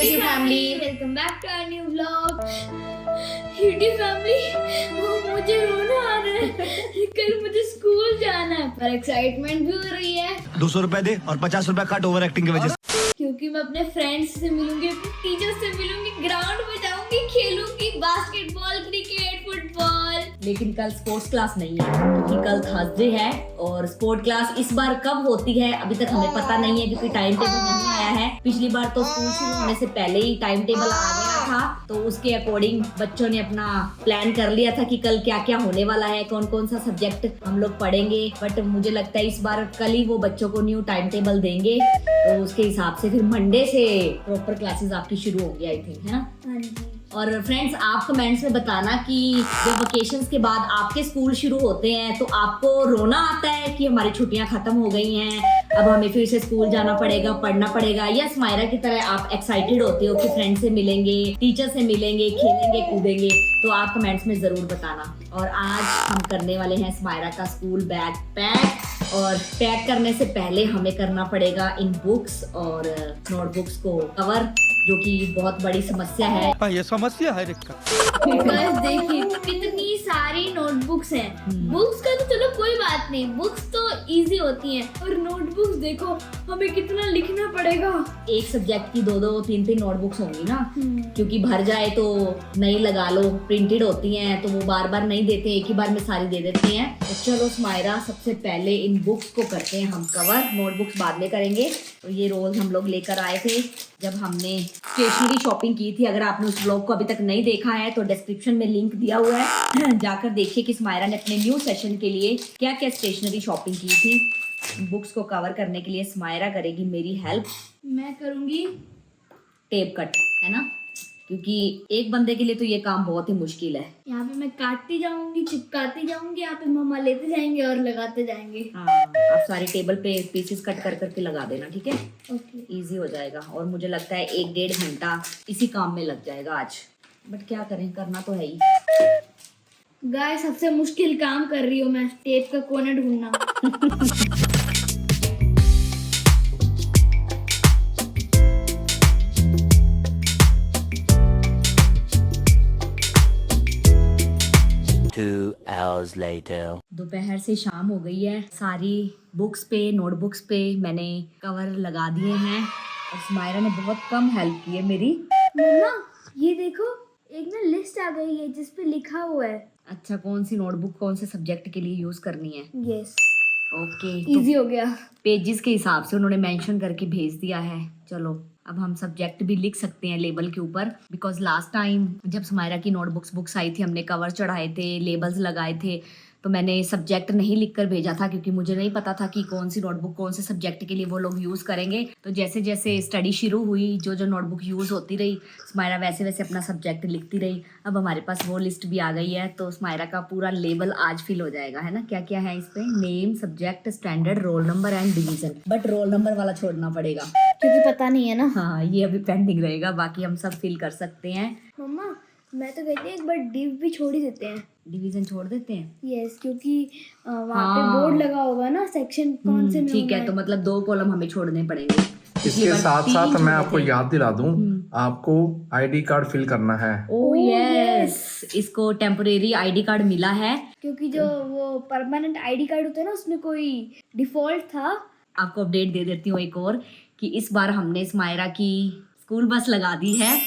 YouTube family, welcome back to our new vlog. YouTube family, मुझे रोना आ रहा है। कल मुझे स्कूल जाना है, पर एक्साइटमेंट भी हो रही है। 200 रुपए दे और 50 रुपए कट ओवर एक्टिंग की वजह से, क्योंकि मैं अपने फ्रेंड्स से मिलूंगी, अपने टीचर्स से मिलूंगी, ग्राउंड में जाऊंगी, खेलूंगी बास्केटबॉल, क्रिकेट, फुटबॉल। लेकिन कल स्पोर्ट्स क्लास नहीं है क्योंकि कल थर्सडे है और स्पोर्ट क्लास इस बार कब होती है अभी तक हमें पता नहीं है क्योंकि टाइम टेबल नहीं आया है। पिछली बार तो स्कूल शुरू होने से पहले ही टाइम टेबल आ गया था, तो उसके अकॉर्डिंग बच्चों ने अपना प्लान कर लिया था कि कल क्या क्या होने वाला है, कौन कौन सा सब्जेक्ट हम लोग पढ़ेंगे। बट मुझे लगता है इस बार कल ही वो बच्चों को न्यू टाइम टेबल देंगे, तो उसके हिसाब से फिर मंडे से प्रॉपर क्लासेस आपकी शुरू होंगी आई थिंक, है ना। हाँ जी। और फ्रेंड्स आप कमेंट्स में बताना कि जब वेकेशंस के बाद आपके स्कूल शुरू होते हैं तो आपको रोना आता है कि हमारी छुट्टियां खत्म हो गई हैं, अब हमें फिर से स्कूल जाना पड़ेगा, पढ़ना पड़ेगा, या स्मायरा की तरह आप एक्साइटेड होते हो कि फ्रेंड से मिलेंगे, टीचर से मिलेंगे, खेलेंगे कूदेंगे। तो आप कमेंट्स में जरूर बताना। और आज हम करने वाले हैं स्मायरा का स्कूल बैग पैक, और पैक करने से पहले हमें करना पड़ेगा इन बुक्स और नोटबुक्स को कवर, जो कि बहुत बड़ी समस्या है। ये समस्या है रिक्का। बस देखिए कितनी सारी नोटबुक्स हैं। बुक्स का तो चलो कोई बात नहीं, बुक्स तो इजी होती हैं, और नोटबुक्स देखो हमें कितना लिखना पड़ेगा। एक सब्जेक्ट की 2-2, 3-3 नोटबुक्स होंगी ना, क्योंकि भर जाए तो नई लगा लो, प्रिंटेड होती हैं तो वो बार बार नहीं देते, एक ही बार में सारी दे देते हैं। तो चलो स्मायरा सबसे पहले इन बुक्स को करते हैं हम कवर, नोटबुक्स बाद में करेंगे। तो ये रोल हम लोग लेकर आए थे जब हमने स्टेशनरी शॉपिंग की थी। अगर आपने उस ब्लॉग को अभी तक नहीं देखा है तो डिस्क्रिप्शन में लिंक दिया हुआ है, जाकर देखिए कि स्मायरा ने अपने न्यू सेशन के लिए क्या क्या स्टेशनरी शॉपिंग की थी। बुक्स को कवर करने के लिए स्मायरा करेगी मेरी हेल्प, मैं करूंगी टेप कट, है ना, क्योंकि एक बंदे के लिए तो ये काम बहुत ही मुश्किल है। यहाँ पे मैं काटती जाऊंगी, चिपकाती जाऊंगी, यहाँ पे मम्मा लेते जाएंगे और लगाते जाएंगे। हाँ, आप सारे टेबल पे पीसेस कट कर करके लगा देना, ठीक है, ओके। इजी हो जाएगा। और मुझे लगता है 1-1.5 घंटा इसी काम में लग जाएगा आज, बट क्या करें, करना तो है ही। गाइस सबसे मुश्किल काम कर रही हूँ मैं, टेप का कोना ढूंढना। दोपहर से शाम हो गई है, सारी बुक्स पे, नोटबुक्स पे मैंने कवर लगा दिए हैं और स्मायरा ने बहुत कम हेल्प की है मेरी। मम्मा ये देखो, एक ना लिस्ट आ गई है जिस पे लिखा हुआ है। अच्छा, कौन सी नोटबुक कौन से सब्जेक्ट के लिए यूज करनी है? यस, ओके, इजी हो गया। पेजेस के हिसाब से उन्होंने मेंशन करके भेज दिया है। चलो अब हम सब्जेक्ट भी लिख सकते हैं लेबल के ऊपर, बिकॉज लास्ट टाइम जब स्मायरा की बुक्स आई थी, हमने कवर चढ़ाए थे, लेबल्स लगाए थे, तो मैंने सब्जेक्ट नहीं लिखकर भेजा था क्योंकि मुझे नहीं पता था कि कौन सी नोटबुक कौन से सब्जेक्ट के लिए वो लोग यूज़ करेंगे। तो जैसे जैसे स्टडी शुरू हुई, जो जो नोटबुक यूज़ होती रही, स्मायरा वैसे वैसे अपना सब्जेक्ट लिखती रही। अब हमारे पास वो लिस्ट भी आ गई है, तो स्मायरा का पूरा लेबल आज फिल हो जाएगा, है ना। क्या क्या है इस पे? Name, subject, standard, roll number and division. But roll number वाला छोड़ना पड़ेगा क्योंकि पता नहीं है ना। हाँ, ये अभी पेंडिंग रहेगा, बाकी हम सब फिल कर सकते हैं। मम्मा मैं तो कहती हूँ एक बार डिव भी छोड़ ही देते हैं। डिवीजन छोड़ देते हैं? यस, क्योंकि वहाँ पे बोर्ड लगा होगा ना, सेक्शन कौन से में ठीक है, तो मतलब 2 कॉलम हमें छोड़ने पड़ेंगे। इसके साथ साथ मैं आपको याद दिला दूं, आपको आईडी कार्ड फिल करना है। ओह यस, इसको टेम्परेरी आईडी कार्ड मिला है, क्योंकि जो वो परमानेंट आईडी कार्ड होता है ना, उसमें कोई डिफॉल्ट था। आपको अपडेट दे देती हूँ एक और, कि इस बार हमने स्मायरा की स्कूल बस लगा दी है।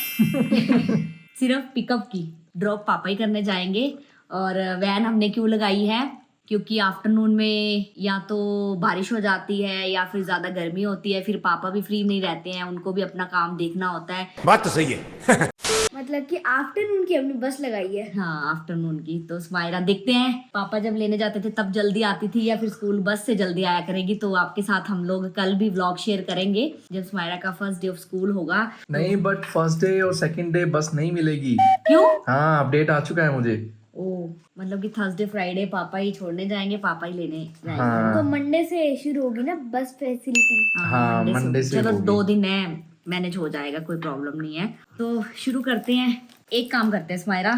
सिर्फ पिकअप की, ड्रॉप पापा ही करने जाएंगे। और वैन हमने क्यों लगाई है? क्योंकि आफ्टरनून में या तो बारिश हो जाती है या फिर ज़्यादा गर्मी होती है, फिर पापा भी फ्री नहीं रहते हैं, उनको भी अपना काम देखना होता है। बात तो सही है। मतलब कि आफ्टरनून की हमने बस लगाई है। हाँ, आफ्टरनून की। तो स्मायरा देखते हैं, पापा जब लेने जाते थे तब जल्दी आती थी या फिर स्कूल बस से जल्दी आया करेगी। तो आपके साथ हम लोग कल भी व्लॉग शेयर करेंगे जब स्मायरा का फर्स्ट डे ऑफ स्कूल होगा। नहीं, बट फर्स्ट डे और सेकंड डे बस नहीं मिलेगी। क्यों? हाँ, अपडेट आ चुका है मुझे। ओ, मतलब कि थर्सडे फ्राइडे पापा ही छोड़ने जाएंगे, पापा ही लेने जाएंगे। हाँ, तो मंडे से शुरू होगी ना बस फैसिलिटी। हाँ, मंडे से चलो होगी। 2 दिन है, मैनेज हो जाएगा, कोई प्रॉब्लम नहीं है। तो शुरू करते हैं। एक काम करते हैं स्मायरा,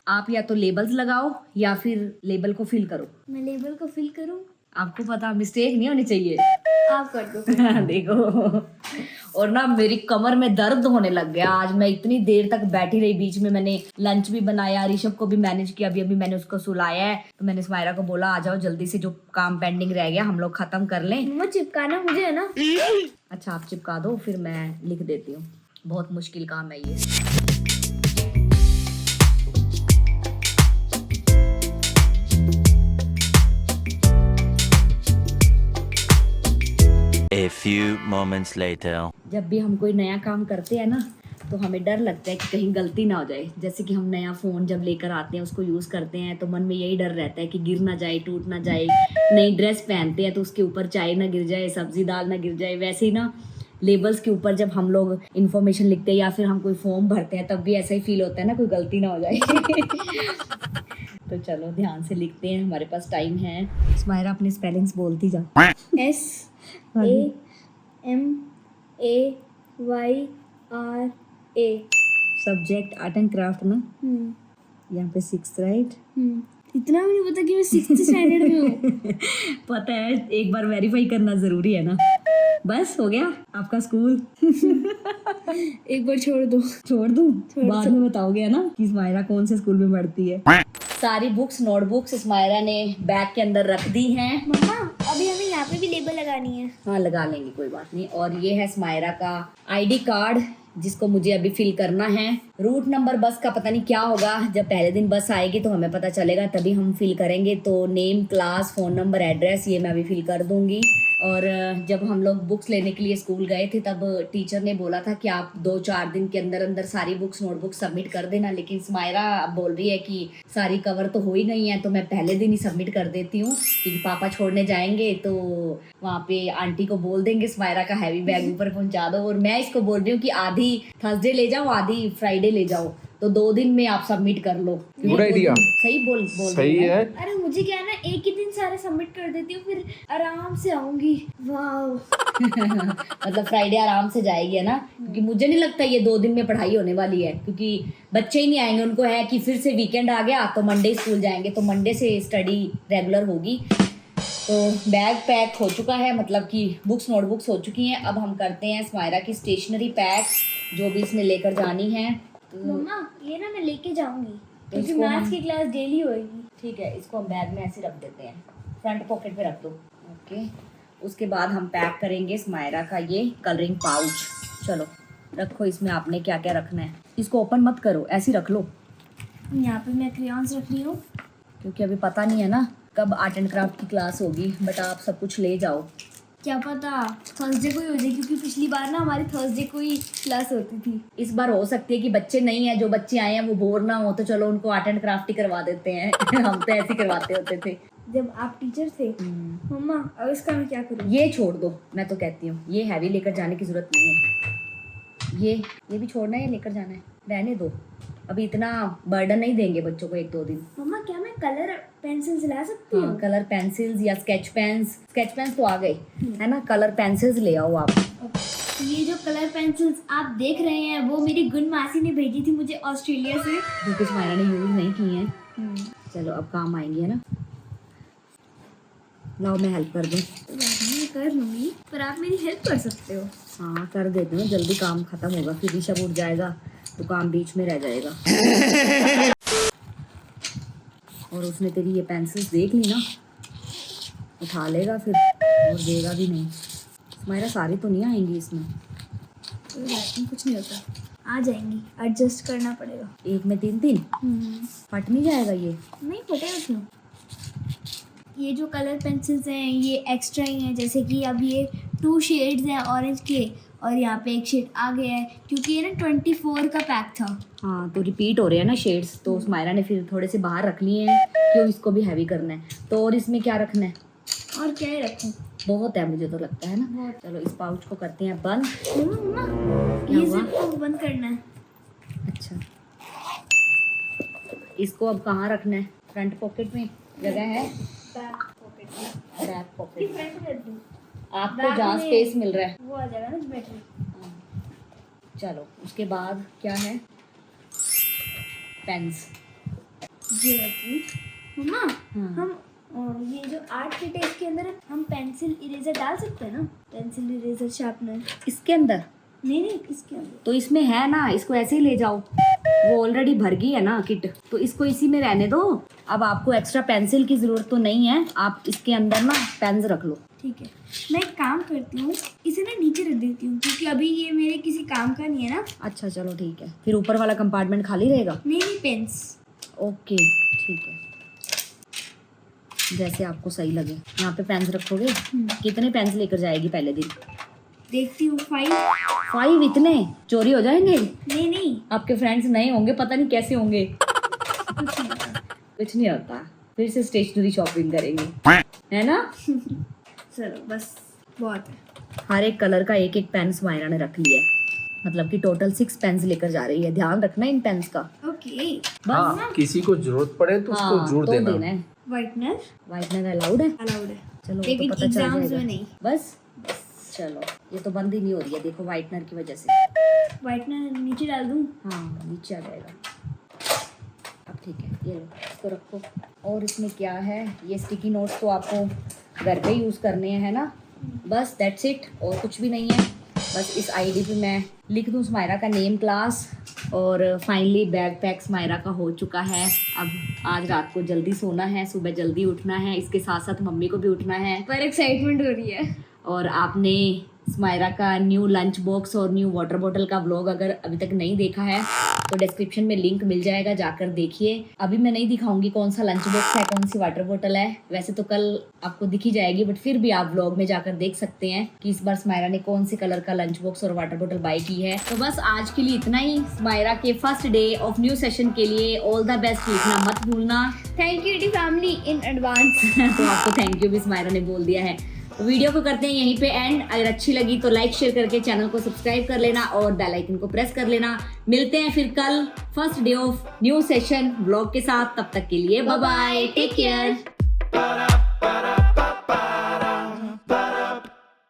आप या तो लेबल्स लगाओ या फिर लेबल को फिल करो। मैं लेबल को फिल करूं? आपको पता, मिस्टेक नहीं होनी चाहिए। आप कर दो। देखो, और ना मेरी कमर में दर्द होने लग गया। आज मैं इतनी देर तक बैठी रही, बीच में मैंने लंच भी बनाया, ऋषभ को भी मैनेज किया, अभी मैंने उसको सुलाया है। तो मैंने स्मायरा को बोला आ जाओ जल्दी से, जो काम पेंडिंग रह गया हम लोग खत्म कर लें। मम्मा चिपकाना मुझे है ना। अच्छा आप चिपका दो, फिर मैं लिख देती हूँ। बहुत मुश्किल काम है ये। A few moments later. जब भी हम कोई नया काम करते हैं ना तो हमें डर लगता है कि कहीं गलती ना हो जाए। जैसे कि हम नया फ़ोन जब लेकर आते हैं, उसको यूज़ करते हैं, तो मन में यही डर रहता है कि गिर ना जाए, टूट ना जाए। नई ड्रेस पहनते हैं तो उसके ऊपर चाय ना गिर जाए, सब्जी दाल ना गिर जाए। वैसे ही ना लेबल्स के ऊपर जब हम लोग इन्फॉर्मेशन लिखते हैं या फिर हम कोई फॉर्म भरते हैं, तब भी ऐसा ही फील होता है ना, कोई गलती ना हो जाए। तो चलो ध्यान से लिखते हैं, हमारे पास टाइम है। स्मायरा अपनी स्पेलिंग्स बोलती जा। SAMAYRA। Subject art and craft ना, यहाँ पे 6 राइट। इतना भी नहीं पता कि मैं 6th स्टैंडर्ड में हूँ। पता है, एक बार वेरीफाई करना जरूरी है ना। बस हो गया आपका स्कूल। एक बार छोड़ दो। छोड़ दूं? बाद में बताओगे है ना कि स्मायरा कौन से स्कूल में पढ़ती है। सारी बुक्स नोटबुक्स स्मायरा ने बैग के अंदर रख दी हैं। मम्मा अभी हमें यहाँ पे भी लेबल लगानी है। हाँ लगा लेंगे, कोई बात नहीं। और ये है स्मायरा का आईडी कार्ड, जिसको मुझे अभी फिल करना है। रूट नंबर बस का पता नहीं क्या होगा, जब पहले दिन बस आएगी तो हमें पता चलेगा, तभी हम फिल करेंगे। तो name, class, phone number, address ये मैं अभी फिल कर दूंगी। और जब हम लोग बुक्स लेने के लिए स्कूल गए थे, तब टीचर ने बोला था कि आप 2-4 दिन के अंदर अंदर सारी बुक्स नोटबुक सबमिट कर देना। लेकिन स्मायरा अब बोल रही है कि सारी कवर तो हो ही गई हैं, तो मैं पहले दिन ही सबमिट कर देती हूँ, क्योंकि पापा छोड़ने जाएंगे तो वहाँ पे आंटी को बोल देंगे स्मायरा का हैवी बैग ऊपर पहुँचा दो। और मैं इसको बोल रही हूँ कि आधी थर्सडे ले जाओ, आधी फ्राइडे ले जाओ, तो 2 दिन में आप सबमिट कर लो। Good idea. सही बोल सही है। अरे मुझे क्या है ना, एक ही दिन सारे सबमिट कर देती हूँ, फिर आराम से आऊंगी। वाह। मतलब फ्राइडे आराम से जाएगी है ना, क्योंकि मुझे नहीं लगता ये 2 दिन में पढ़ाई होने वाली है, क्योंकि बच्चे ही नहीं आएंगे। उनको है कि फिर से वीकेंड आ गया तो मंडे स्कूल जाएंगे, तो मंडे से स्टडी रेगुलर होगी। तो बैग पैक हो चुका है, मतलब कि बुक्स नोटबुक्स हो चुकी हैं। अब हम करते हैं स्मायरा की स्टेशनरी पैक, जो भी इसमें लेकर जानी है। मम्मा ये ना मैं लेके जाऊंगी, क्योंकि इसको मैथ्स हम- की क्लास डेली होएगी। ठीक है, इसको हम बैग में ऐसे रख देते हैं, फ्रंट पॉकेट पे रख दो। ओके, उसके बाद हम पैक करेंगे स्मायरा का ये कलरिंग पाउच। चलो रखो, इसमें आपने क्या क्या रखना है। इसको ओपन मत करो, ऐसे रख लो, यहाँ पे मैं क्रेयॉन्स रख रही हूँ। क्योंकि अभी पता नहीं है ना कब आर्ट एंड क्राफ्ट की क्लास होगी। बट आप सब कुछ ले जाओ। क्या पता थर्सडे को ही हो जाए, क्योंकि पिछली बार ना हमारी थर्सडे को ही क्लास होती थी। इस बार हो सकती है कि बच्चे नहीं है, जो बच्चे आए हैं वो बोर ना हो, तो चलो उनको आर्ट एंड क्राफ्ट ही करवा देते हैं। हम तो ऐसे ही करवाते होते थे जब आप टीचर थे। मम्मा अब इसका मैं क्या करूँ? ये छोड़ दो, मैं तो कहती हूँ ये हैवी लेकर जाने की जरूरत नहीं है। ये भी छोड़ना है या लेकर जाना है? रहने दो, अभी इतना बर्डन नहीं देंगे बच्चों को 1-2 दिन। मम्मा क्या मैं कलर पेंसिल्स ला सकती हूँ? हाँ, कलर पेंसिल्स या स्केच पेन्स तो आ गए है ना। कलर पेंसिल्स ले आओ आप। ये जो कलर पेंसिल्स आप देख रहे हैं वो मेरी गुन मासी ने भेजी थी मुझे ऑस्ट्रेलिया से, जो कुछ मायरा ने यूज नहीं की हैं। चलो अब काम आएंगी है ना। लाओ मैं हेल्प कर दूँ। तो मैं कर लूँगी, पर आप मेरी हेल्प कर सकते हो। हाँ कर देती हूँ, जल्दी काम खत्म होगा, फिर ऋषभ उठ जाएगा तो काम बीच में रह जाएगा। और उसने तेरी ये पेंसिल्स देख ली ना, उठा लेगा फिर और देगा भी नहीं। स्मायरा सारी तो नहीं आएंगी इसमें। कोई बात नहीं, कुछ नहीं होता, आ जाएंगी, एडजस्ट करना पड़ेगा। एक में 3-3 फट नहीं जाएगा ये? नहीं फटेगा क्यों? ये जो कलर पेंसिल्स हैं ये एक्स्ट्रा ही हैं, जैसे कि अब ये 2 शेड्स हैं ऑरेंज के, और यहाँ पे एक शेड आ गया है, क्योंकि ये ना 24 का पैक था। हाँ तो रिपीट हो रहे हैं ना शेड्स, तो स्मायरा ने फिर थोड़े से बाहर रख लिए हैं, क्यों इसको भी हैवी करना है। तो और इसमें क्या रखना है? और क्या ही रखूँ? बहुत है मुझे तो लगता है ना। चलो इस पाउच को करते हैं बंद। मम्मा क्या ये हुआ? जिप को बंद करना है। अच्छा, इसको अब कहाँ रखना है? फ्रंट पॉकेट में जगह है? बैक पॉकेट में। Back pocket. फ्रंट कर दूँ? आपको बैग जहाँ में- स्पेस मिल रहा है। वो आ जाएगा ना ज्योमेट्री। चलो उसके बाद क्या है? पेन्स। ज्योमेट्री। मम्मा हाँ। हम ये जो आर्ट किट है इसके अंदर हम पेंसिल इरेजर डाल सकते हैं ना? Pencil eraser sharpener. इसके अंदर नहीं नहीं इसके अंदर। तो इसमें है ना, इसको ऐसे ही ले जाओ, वो ऑलरेडी भर गई है ना किट, तो इसको इसी में रहने दो। अब आपको एक्स्ट्रा पेंसिल की जरूरत तो नहीं है, आप इसके अंदर ना पेन्स रख लो। ठीक है, मैं एक काम करती हूँ, इसे ना नीचे रख देती हूँ क्योंकि अभी ये मेरे किसी काम का नहीं है ना। अच्छा चलो ठीक है, फिर ऊपर वाला कंपार्टमेंट खाली रहेगा। नहीं नहीं पेन्स। ओके ठीक है, जैसे आपको सही लगे। यहाँ पे पेन्स रखोगे। कितने पेन्स लेकर जाएगी पहले दिन? देखती हूँ 5। 5? इतने चोरी हो जाएंगे। नहीं नहीं आपके फ्रेंड्स नए होंगे, पता नहीं कैसे होंगे। कुछ नहीं होता, फिर से स्टेशनरी शॉपिंग करेंगे, है ना? चलो बस बहुत है। हर एक कलर का एक एक पेन सुमायरा ने रख लिया है, मतलब कि टोटल 6 पेन्स लेकर जा रही है। ध्यान रखना इन पेन्स का। ओके। हाँ, किसी को जरूरत पड़े तो उसको जरूर तो देना। है। व्हाइटनर व्हाइटनर अलाउड है? अलाउड है, चलो वो लेकिन तो पता चल एग्जाम्स जाएगा। में नहीं। बस चलो, ये तो बंद ही नहीं हो रही है, देखो व्हाइटनर की वजह से। व्हाइटनर नीचे डाल दूँ? हाँ नीचे आ जाएगा। अब ठीक है, ये लो इसको रखो। और इसमें क्या है, ये स्टिकी नोट्स तो आपको घर पे यूज़ करने हैं, है ना? बस दैट्स इट, और कुछ भी नहीं है। बस इस आईडी पे मैं लिख दूँ सुमायरा का नेम, क्लास, और फाइनली बैग पैक सुमायरा का हो चुका है। अब आज रात को जल्दी सोना है, सुबह जल्दी उठना है, इसके साथ साथ मम्मी को भी उठना है। पर एक्साइटमेंट हो रही है। और आपने सुमायरा का न्यू लंच बॉक्स और न्यू वाटर बॉटल का व्लॉग अगर अभी तक नहीं देखा है तो डिस्क्रिप्शन में लिंक मिल जाएगा, जाकर देखिए। अभी मैं नहीं दिखाऊंगी कौन सा लंच बॉक्स है, कौन सी वाटर बॉटल है, वैसे तो कल आपको दिखी जाएगी, बट फिर भी आप व्लॉग में जाकर देख सकते हैं कि इस बार सुमायरा ने कौन से कलर का लंच बॉक्स और वाटर बॉटल बाय की है। तो बस आज के लिए इतना ही। सुमायरा के first day of new session के लिए ऑल द बेस्ट लिखना मत भूलना। Thank U D family in advance. तो आपको थैंक यू भी सुमायरा ने बोल दिया है। वीडियो को करते हैं यहीं पे एंड। अगर अच्छी लगी तो लाइक शेयर करके चैनल को सब्सक्राइब कर लेना और बेल आइकन को प्रेस कर लेना। मिलते हैं फिर कल first day of new session vlog के साथ, तब तक के लिए बाय बाय, टेक केयर।